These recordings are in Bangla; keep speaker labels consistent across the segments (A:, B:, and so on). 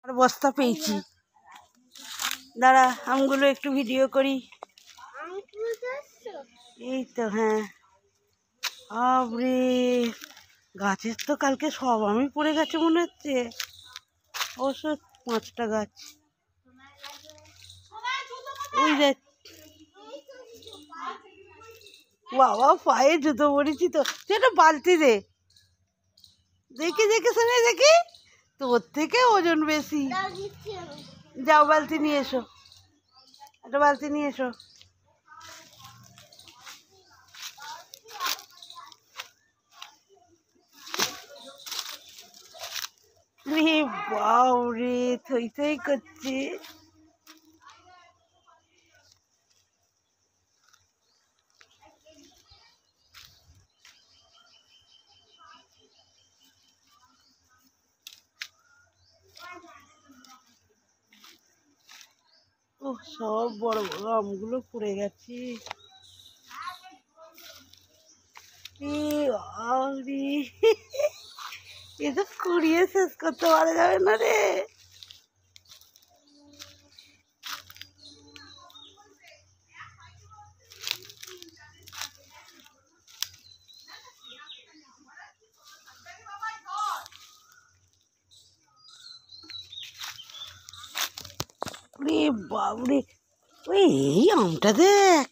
A: আর বস্তা পেয়েছি, দাঁড়া আমগুলো একটু ভিডিও করি। এই তো হ্যাঁ, আরে গাছের তো কালকে সব আমি পড়ে গেছে মনে হচ্ছে, অবশ্য 5টা গাছ। ওই দেখ বাবা পায়ে জুতো পড়েছি তো, সেটা বালতি দে, দেখি দেখে শুনে দেখি, তোর থেকে ওজন বেশি। যাও বালতি নিয়ে এসো, একটা বালতি নিয়ে এসো। রে বাউরে থই থই করছে। ও সব বড় বড় আমগুলো পড়ে গেছে। এ তো কুড়িয়ে শেষ করতে পারা যাবে না রে। রে বাবরে, ওই এই আমটা দেখ,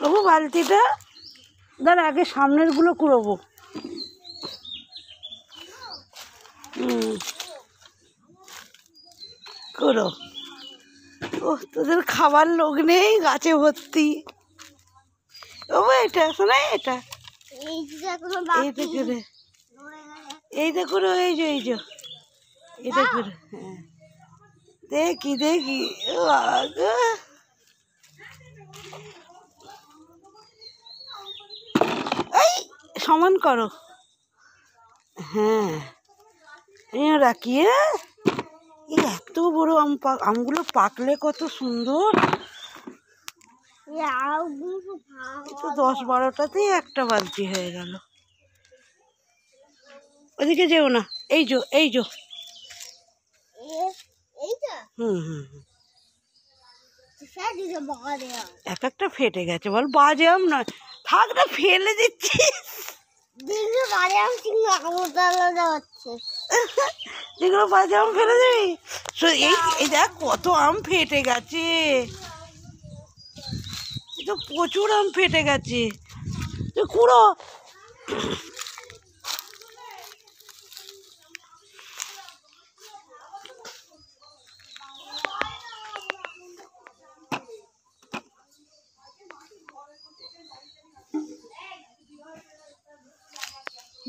A: বাবু বালতিটা দাঁড়া, আগে সামনের গুলো কুড়োবো। কুড়ো। ও তোদের খাবার লোক নেই, গাছে ভর্তি। ও এটা শোনা, এটা এইটা করে, এইটা করে, এই যে এটা করে, হ্যাঁ দেখি দেখি। এই সমান করো, হ্যাঁ রাখি। এই এত বড় আম, আমগুলো পাকলে কত সুন্দর। তো 10-12টাতেই একটা বালতি হয়ে গেল। ওদিকে যেও না, এই যো এই যো। এক একটা ফেটে গেছে বল, বাজে আম নয়, থাক না ফেলে দিচ্ছি। যেগুলো বাজে আম ফেলে দিবি, এই দেখ কত আম ফেটে গেছে, তো প্রচুর আম ফেটে গেছে। কুড়ো।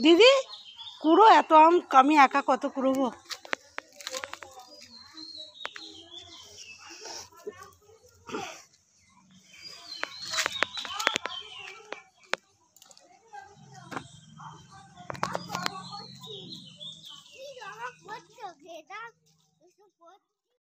A: দিদি কুড়ো, এত আম আমি একা কত কুড়োবো।